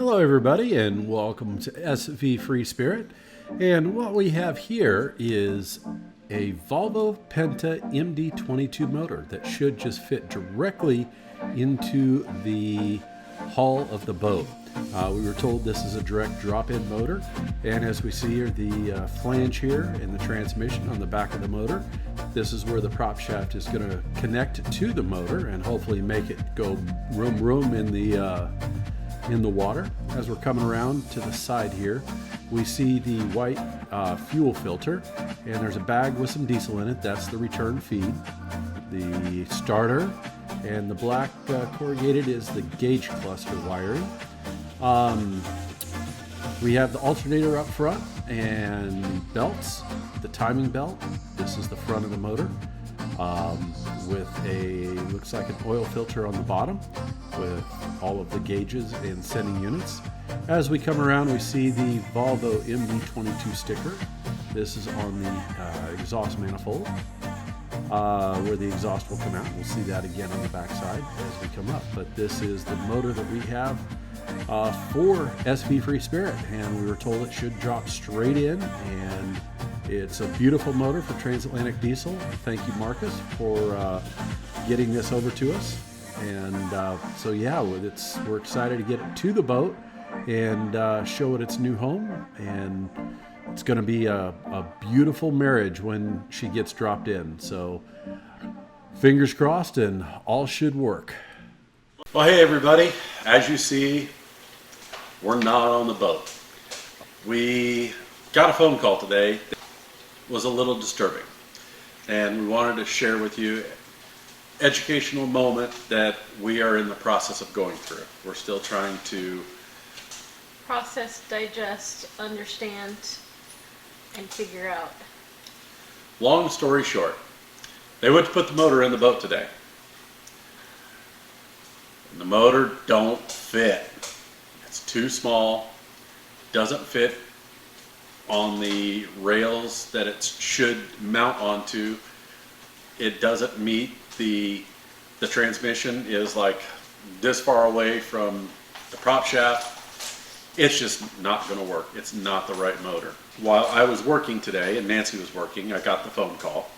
Hello everybody and welcome to SV Free Spirit. And what we have here is a Volvo Penta MD22 motor that should just fit directly into the hull of the boat. We were told this is a direct drop-in motor, and as we see here, the flange here and the transmission on the back of the motor, this is where the prop shaft is going to connect to the motor and hopefully make it go room in the water. As we're coming around to the side here, we see the white fuel filter, and there's a bag with some diesel in it. That's the return feed. The starter, and the black corrugated is the gauge cluster wiring. We have the alternator up front and belts, the timing belt. This is the front of the motor with looks like an oil filter on the bottom with all of the gauges and sending units. As we come around, we see the Volvo MD22 sticker. This is on the exhaust manifold where the exhaust will come out. We'll see that again on the back side as we come up. But this is the motor that we have for SV Free Spirit, and we were told it should drop straight in, and it's a beautiful motor for transatlantic diesel. Thank you, Marcus, for getting this over to us. And so yeah, we're excited to get it to the boat and show it its new home, and it's going to be a beautiful marriage when she gets dropped in. So fingers crossed, and all should work. Well, hey everybody, as you see, we're not on the boat. We got a phone call today that was a little disturbing, and we wanted to share with you an educational moment that we are in the process of going through. We're still trying to process, digest, understand, and figure out. Long story short, they went to put the motor in the boat today. And the motor don't fit. It's too small, doesn't fit on the rails that it should mount onto. It doesn't meet the transmission is like this far away from the prop shaft. It's just not going to work. It's not the right motor. While I was working today and Nancy was working, I got the phone call.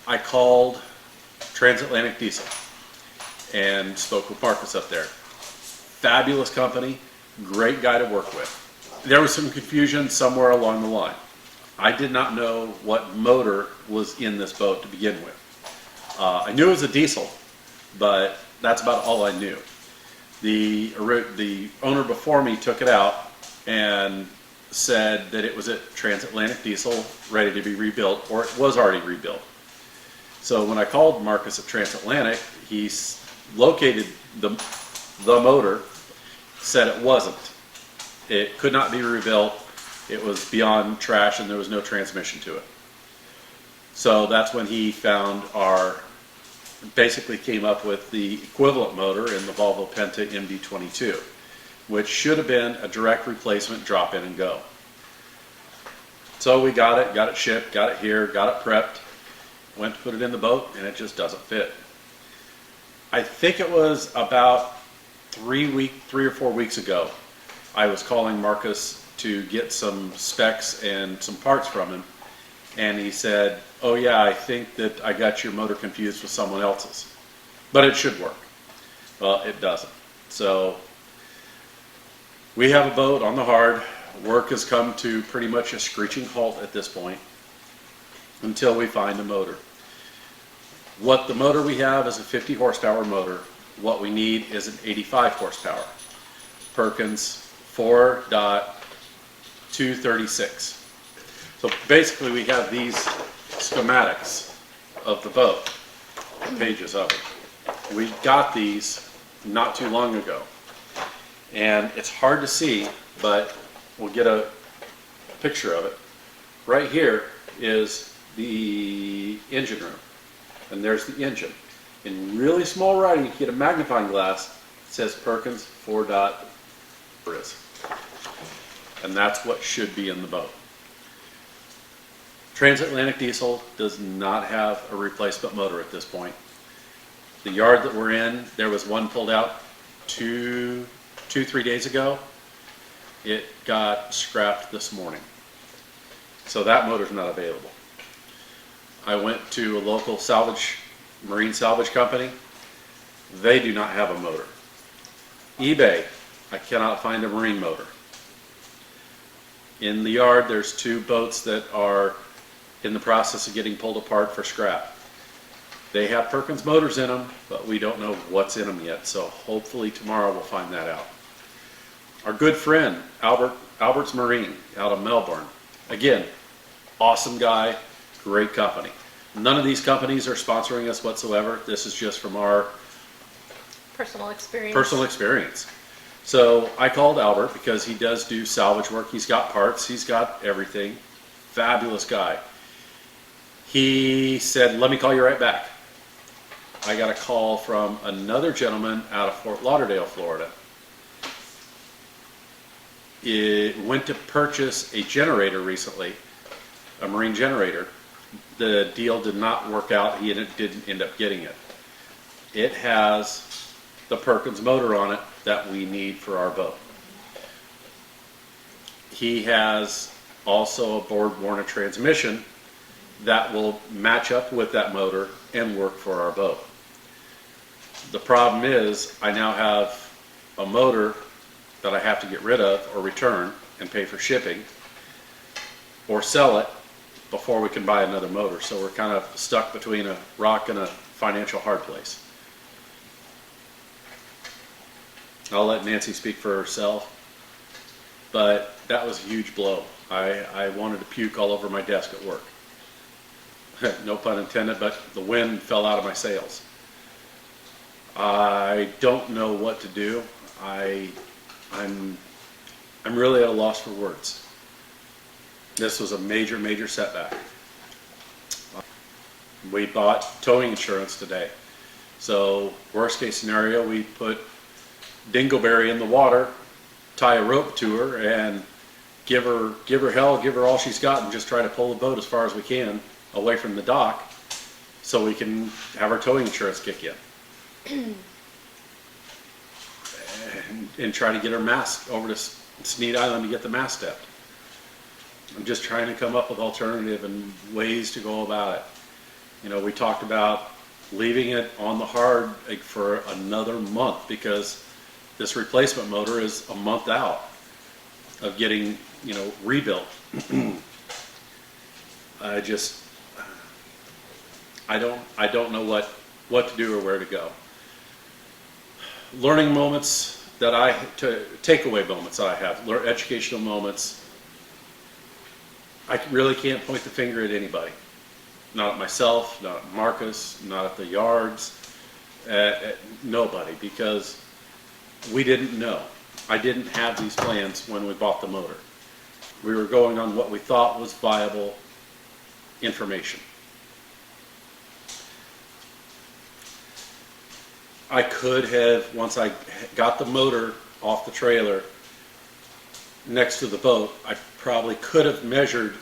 I called Transatlantic Diesel and spoke with Marcus up there. Fabulous company, great guy to work with. There was some confusion somewhere along the line. I did not know what motor was in this boat to begin with. I knew it was a diesel, but that's about all I knew. The owner before me took it out and said that it was a transatlantic diesel ready to be rebuilt, or it was already rebuilt. So when I called Marcus at Transatlantic, he located the motor, said it wasn't. It could not be rebuilt. It was beyond trash and there was no transmission to it. So that's when he found basically came up with the equivalent motor in the Volvo Penta MD22, which should have been a direct replacement, drop in and go. So we got it shipped, got it here, got it prepped, went to put it in the boat, and it just doesn't fit. I think it was about 3 or 4 weeks ago, I was calling Marcus to get some specs and some parts from him, and he said, oh yeah, I think that I got your motor confused with someone else's, but it should work. Well, it doesn't. So we have a boat on the hard. Work has come to pretty much a screeching halt at this point until we find a motor. What the motor we have is a 50 horsepower motor. What we need is an 85 horsepower. Perkins 4.236. So basically we have these schematics of the boat, pages of it. We got these not too long ago, and it's hard to see, but we'll get a picture of it. Right here is the engine room, and there's the engine. In really small writing, if you get a magnifying glass, it says Perkins 4.Briz, and that's what should be in the boat. Transatlantic Diesel does not have a replacement motor at this point. The yard that we're in, there was one pulled out 2 2-3 days ago. It got scrapped this morning. So that motor's not available. I went to a local marine salvage company. They do not have a motor. eBay, I cannot find a marine motor. In the yard, there's 2 boats that are in the process of getting pulled apart for scrap. They have Perkins motors in them, but we don't know what's in them yet, so hopefully tomorrow we'll find that out. Our good friend, Albert's Marine, out of Melbourne. Again, awesome guy, great company. None of these companies are sponsoring us whatsoever. This is just from our Personal experience. personal experience. So I called Albert because he does do salvage work. He's got parts, he's got everything. Fabulous guy. He said, let me call you right back. I got a call from another gentleman out of Fort Lauderdale, Florida. It went to purchase a generator recently, a marine generator. The deal did not work out. He didn't end up getting it. It has the Perkins motor on it that we need for our boat. He has also a board-worn transmission that will match up with that motor and work for our boat. The problem is I now have a motor that I have to get rid of or return and pay for shipping or sell it before we can buy another motor. So we're kind of stuck between a rock and a financial hard place. I'll let Nancy speak for herself, but that was a huge blow. I wanted to puke all over my desk at work. No pun intended, but the wind fell out of my sails. I don't know what to do. I'm really at a loss for words. This was a major, major setback. We bought towing insurance today. So worst case scenario, we put Dingleberry in the water, tie a rope to her, and give her hell, give her all she's got, and just try to pull the boat as far as we can away from the dock so we can have our towing insurance kick in. and try to get her mast over to Sneed Island to get the mast stepped. I'm just trying to come up with alternative and ways to go about it. You know, we talked about leaving it on the hard for another month because this replacement motor is a month out of getting, you know, rebuilt. I don't know what to do or where to go. Learning moments that takeaway moments that I have, educational moments. I really can't point the finger at anybody. Not at myself, not at Marcus, not at the yards, at nobody, because we didn't know. I didn't have these plans when we bought the motor. We were going on what we thought was viable information. I could have, once I got the motor off the trailer next to the boat, I probably could have measured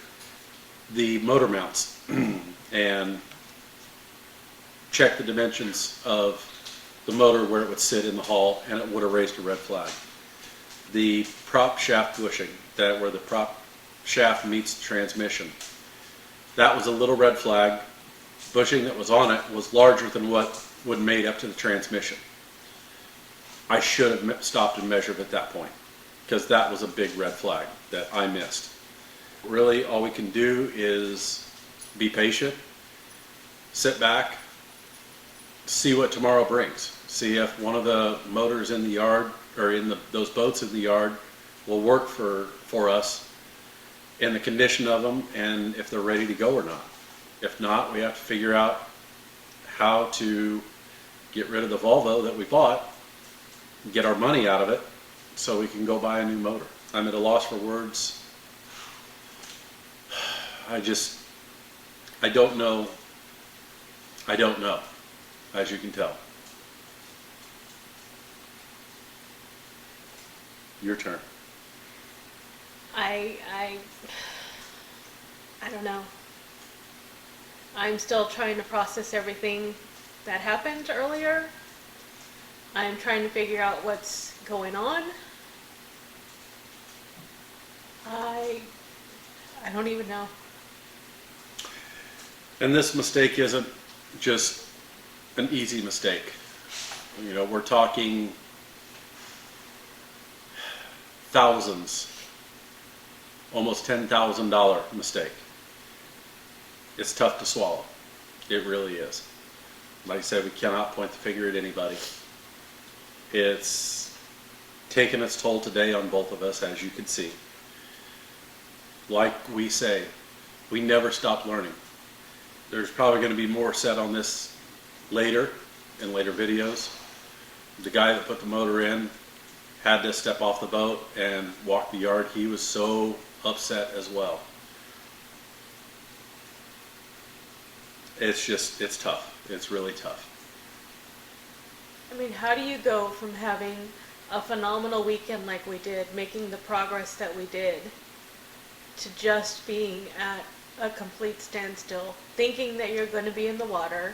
the motor mounts and checked the dimensions of the motor where it would sit in the hull, and it would have raised a red flag. The prop shaft bushing, where the prop shaft meets the transmission, that was a little red flag. Bushing that was on it was larger than what would made up to the transmission. I should have stopped and measured at that point, because that was a big red flag that I missed. Really, all we can do is be patient, sit back, see what tomorrow brings. See if one of the motors in the yard, or in those boats in the yard, will work for us, and the condition of them, and if they're ready to go or not. If not, we have to figure out how to get rid of the Volvo that we bought, get our money out of it, so we can go buy a new motor. I'm at a loss for words. I don't know. I don't know, as you can tell. Your turn. I don't know. I'm still trying to process everything that happened earlier. I'm trying to figure out what's going on. I don't even know. And this mistake isn't just an easy mistake. You know, we're talking thousands, almost $10,000 mistake. It's tough to swallow. It really is. Like I said, we cannot point the finger at anybody. It's taken its toll today on both of us, as you can see. Like we say, we never stop learning. There's probably going to be more said on this later, in later videos. The guy that put the motor in had to step off the boat and walk the yard. He was so upset as well. It's tough. It's really tough. I mean, how do you go from having a phenomenal weekend like we did, making the progress that we did, to just being at a complete standstill, thinking that you're going to be in the water,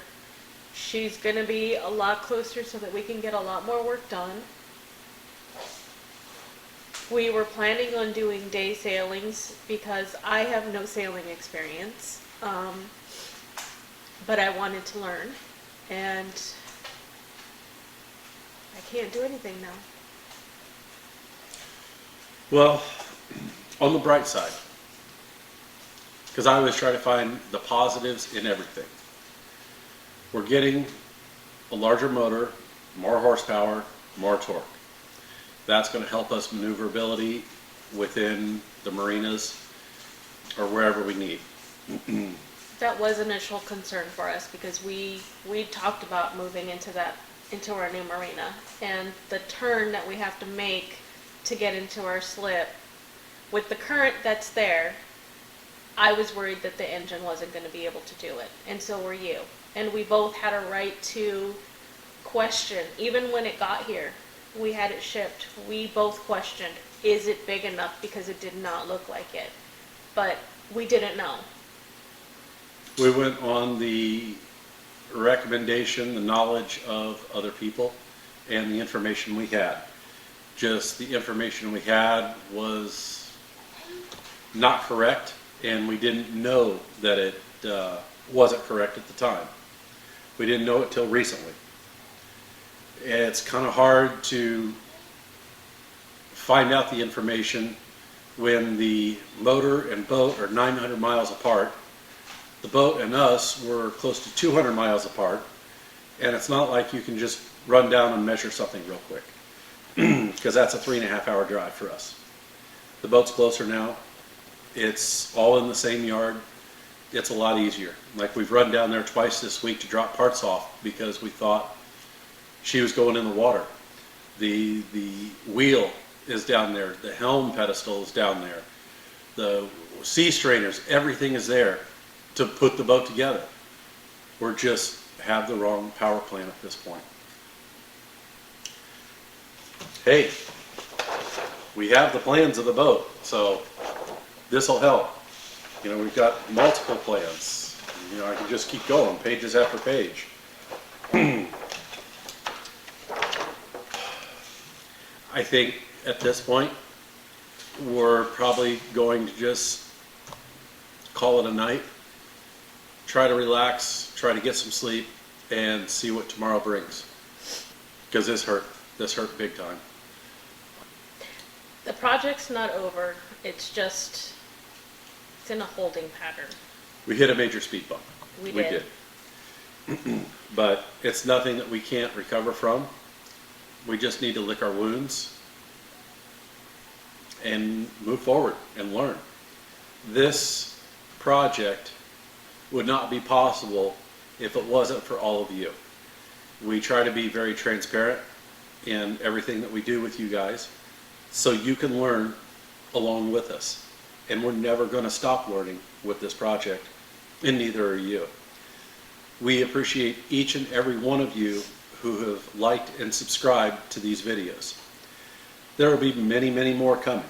she's going to be a lot closer so that we can get a lot more work done. We were planning on doing day sailings because I have no sailing experience, but I wanted to learn, and I can't do anything now. Well, on the bright side, because I always try to find the positives in everything. We're getting a larger motor, more horsepower, more torque. That's going to help us maneuverability within the marinas or wherever we need. That was initial concern for us because we talked about moving into our new marina, and the turn that we have to make to get into our slip with the current that's there, I was worried that the engine wasn't going to be able to do it, and so were you. And we both had a right to question, even when it got here, we had it shipped, we both questioned, is it big enough, because it did not look like it. But we didn't know. We went on the recommendation, the knowledge of other people, and the information we had. Just the information we had was not correct, and we didn't know that it wasn't correct at the time. We didn't know it till recently. It's kind of hard to find out the information when the motor and boat are 900 miles apart. The boat and us were close to 200 miles apart, and it's not like you can just run down and measure something real quick, because that's a 3.5-hour drive for us. The boat's closer now. It's all in the same yard. It's a lot easier. Like, we've run down there twice this week to drop parts off because we thought she was going in the water. The wheel is down there. The helm pedestal is down there. The sea strainers, everything is there to put the boat together. We're just have the wrong power plant at this point. Hey, we have the plans of the boat, so this will help. You know, we've got multiple plans. You know, I can just keep going, pages after page. I think at this point, we're probably going to just call it a night, try to relax, try to get some sleep, and see what tomorrow brings. Because this hurt big time. The project's not over, it's just, it's in a holding pattern. We hit a major speed bump. We did. But it's nothing that we can't recover from. We just need to lick our wounds and move forward and learn. This project would not be possible if it wasn't for all of you. We try to be very transparent in everything that we do with you guys, so you can learn along with us. And we're never going to stop learning with this project, and neither are you. We appreciate each and every one of you who have liked and subscribed to these videos. There will be many, many more coming.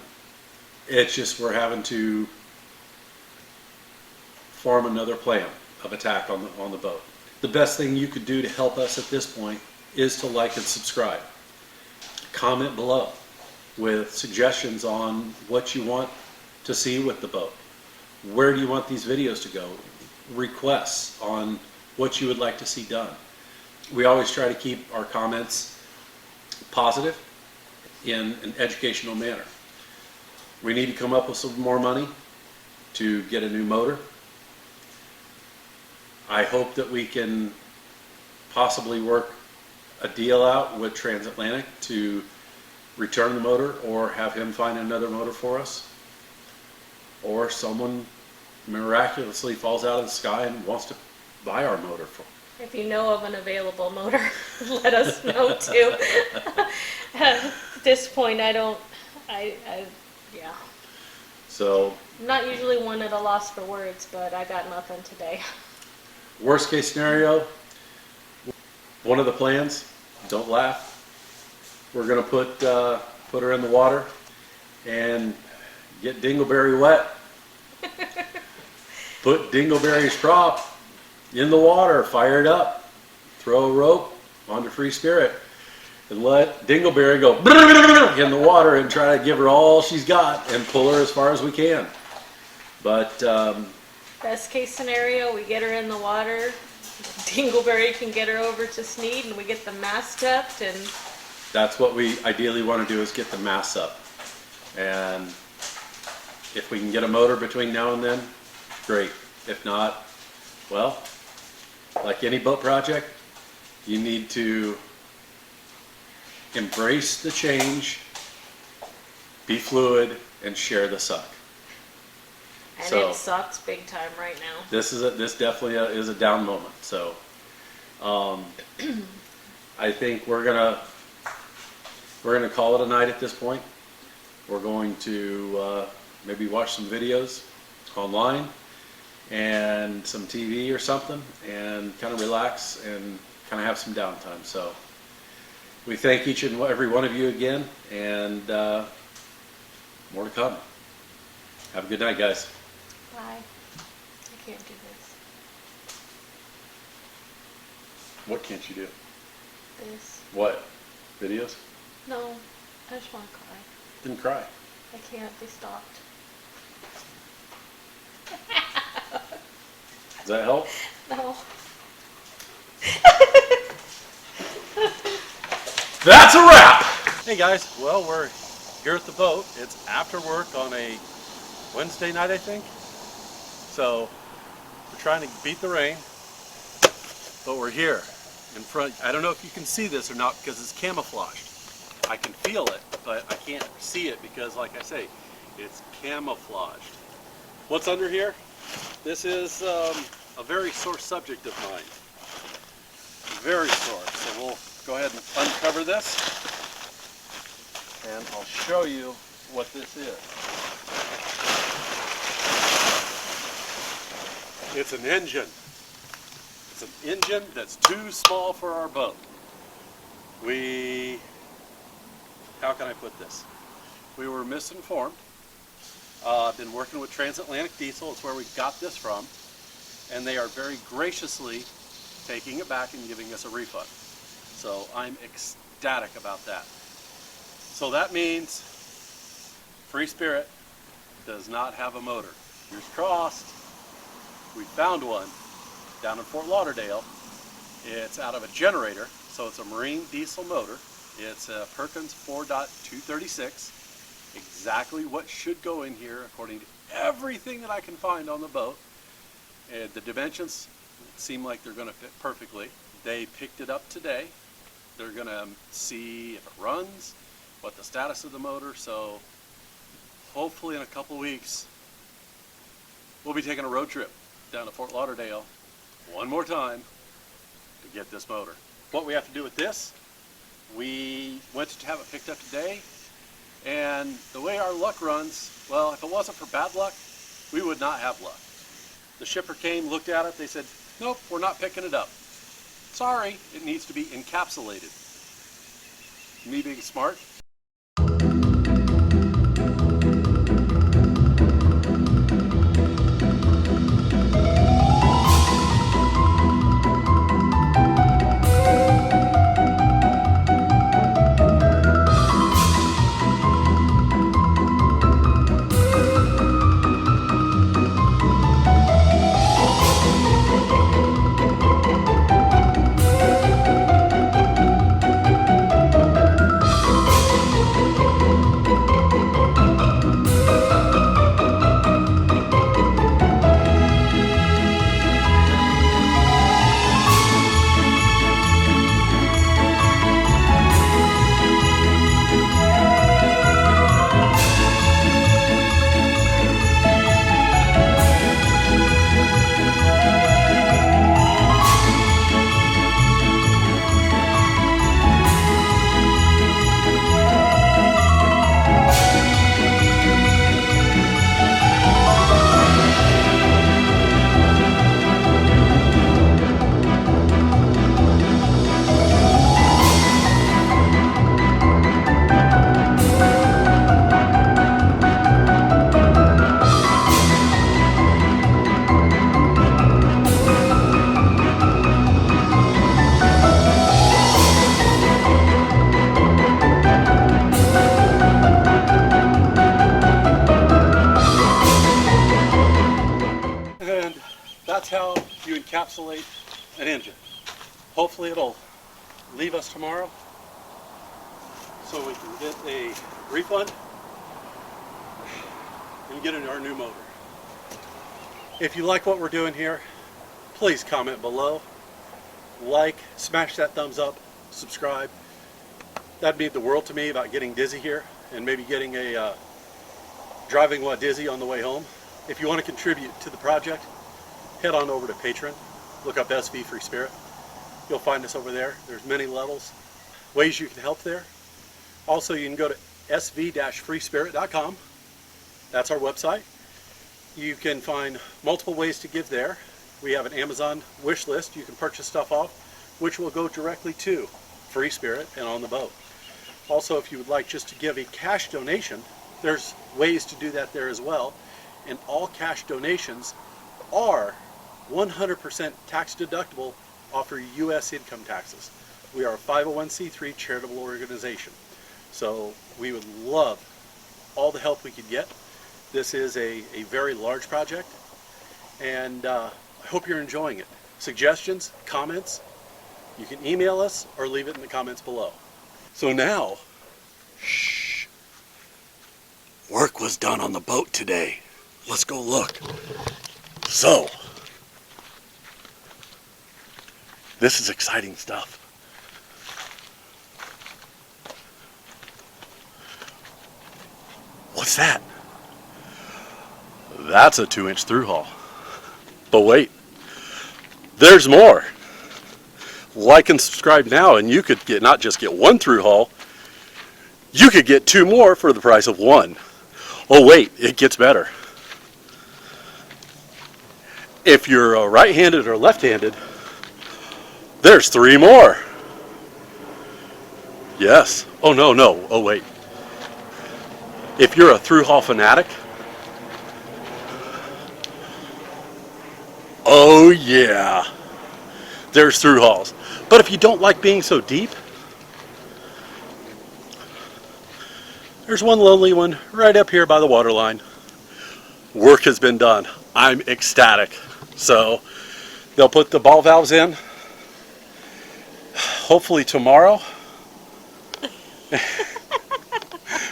It's just we're having to form another plan of attack on the boat. The best thing you could do to help us at this point is to like and subscribe. comment below with suggestions on what you want to see with the boat. Where do you want these videos to go? Requests on what you would like to see done. We always try to keep our comments positive in an educational manner. We need to come up with some more money to get a new motor. I hope that we can possibly work a deal out with Transatlantic to return the motor, or have him find another motor for us, or someone miraculously falls out of the sky and wants to buy our motor for. If you know of an available motor, let us know too. At this point, yeah. So, I'm not usually one at a loss for words, but I got nothing today. worst case scenario, one of the plans, don't laugh, we're going to put her in the water and get Dingleberry wet. Put Dingleberry's prop in the water, fire it up, throw a rope onto Free Spirit, and let Dingleberry go in the water and try to give her all she's got and pull her as far as we can. But Best case scenario, we get her in the water, Dingleberry can get her over to Sneed, and we get the mast up, and that's what we ideally want to do, is get the mass up. And if we can get a motor between now and then, great. If not, well, like any boat project, you need to embrace the change, be fluid, and share the suck. and So- it sucks big time right now. This definitely is a down moment. So I think we're gonna call it a night at this point. We're going to maybe watch some videos online and some TV or something, and kind of relax and kind of have some downtime. So we thank each and every one of you again, and more to come. Have a good night, guys. Bye. I can't do this. What can't you do? This. What? Videos? No, I just want to cry. Didn't cry. I can't. They stopped. Does that help? No. That's a wrap! Hey guys, well, we're here at the boat. It's after work on a Wednesday night, I think. So we're trying to beat the rain, but we're here in front. I don't know if you can see this or not because it's camouflaged. I can feel it, but I can't see it because, like I say, it's camouflaged. What's under here? This is a very sore subject of mine. Very sore. So we'll go ahead and uncover this, and I'll show you what this is. It's an engine. It's an engine that's too small for our boat. How can I put this? We were misinformed. I've been working with Transatlantic Diesel. It's where we got this from. And they are very graciously taking it back and giving us a refund. So I'm ecstatic about that. So that means Free Spirit does not have a motor. Fingers crossed. We found one down in Fort Lauderdale. It's out of a generator, so it's a marine diesel motor. It's a Perkins 4.236. Exactly what should go in here according to everything that I can find on the boat. And the dimensions seem like they're going to fit perfectly. They picked it up today. They're going to see if it runs, what the status of the motor. So hopefully in a couple weeks we'll be taking a road trip down to Fort Lauderdale one more time to get this motor. What we have to do with this, we went to have it picked up today, and the way our luck runs, well, if it wasn't for bad luck, we would not have luck. The shipper came, looked at it, they said, nope, we're not picking it up. Sorry, it needs to be encapsulated. Me being smart, encapsulate an engine. Hopefully it'll leave us tomorrow so we can get a refund and get in our new motor. If you like what we're doing here, please comment below, like, smash that thumbs up, subscribe. That'd mean the world to me about getting dizzy here and maybe getting a driving while dizzy on the way home. If you want to contribute to the project, head on over to Patreon. Look up SV Free Spirit. You'll find us over there. There's many levels, ways you can help there. Also, you can go to sv-freespirit.com. That's our website. You can find multiple ways to give there. We have an Amazon wish list you can purchase stuff off, which will go directly to Free Spirit and on the boat. Also, if you would like just to give a cash donation, there's ways to do that there as well. And all cash donations are 100% tax deductible off your U.S. income taxes. We are a 501c3 charitable organization. So we would love all the help we could get. This is a very large project, and I hope you're enjoying it. Suggestions, comments, you can email us or leave it in the comments below. So now, shh, work was done on the boat today. Let's go look. So, this is exciting stuff. What's that? That's a 2-inch through hull. But wait, there's more. Like and subscribe now and you could get not just get one through hull, you could get 2 more for the price of 1. Oh wait, it gets better. If you're right-handed or left-handed, there's 3 more. Yes. Oh no. Oh wait. If you're a through hull fanatic, oh yeah, there's through hulls. But if you don't like being so deep, there's one lonely one right up here by the waterline. Work has been done. I'm ecstatic. So they'll put the ball valves in hopefully tomorrow.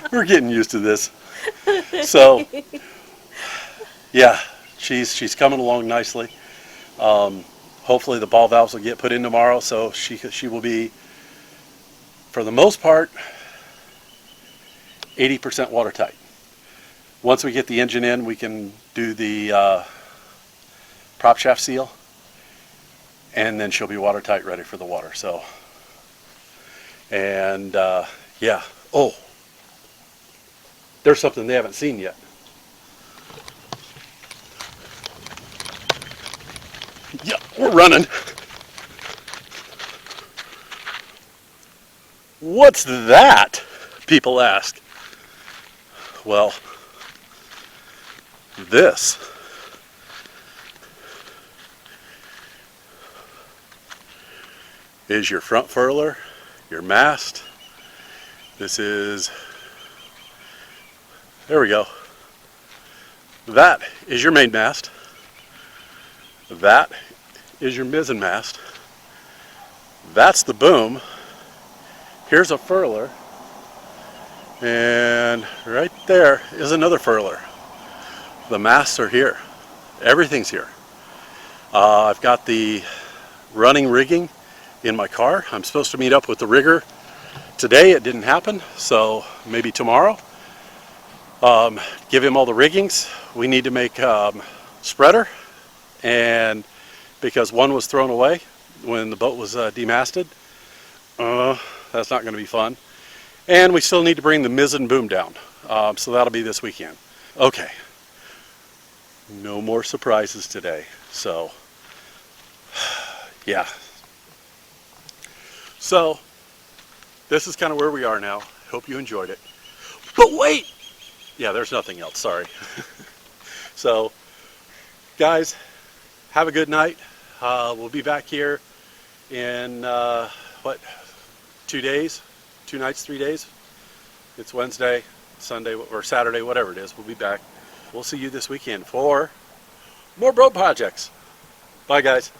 We're getting used to this. So yeah, she's coming along nicely. Hopefully the ball valves will get put in tomorrow, so she will be, for the most part, 80% watertight. Once we get the engine in, we can do the prop shaft seal, and then she'll be watertight, ready for the water. So, and yeah. Oh, there's something they haven't seen yet. Yeah, we're running. What's that? People ask. Well, this is your front furler, your mast. This is, there we go. That is your main mast. That is your mizzen mast. That's the boom. Here's a furler. And right there is another furler. The masts are here. Everything's here. I've got the running rigging in my car. I'm supposed to meet up with the rigger today. It didn't happen, so maybe tomorrow. Give him all the riggings. We need to make spreader, and because one was thrown away when the boat was demasted, that's not going to be fun. And we still need to bring the mizzen boom down, so that'll be this weekend. Okay, no more surprises today. So yeah, so this is kind of where we are now. Hope you enjoyed it. But wait, yeah, there's nothing else, sorry. So guys, have a good night. We'll be back here in what, 2 days, 2 nights, 3 days. It's Wednesday, Sunday, or Saturday, whatever it is. We'll be back. We'll see you this weekend for more boat projects. Bye guys.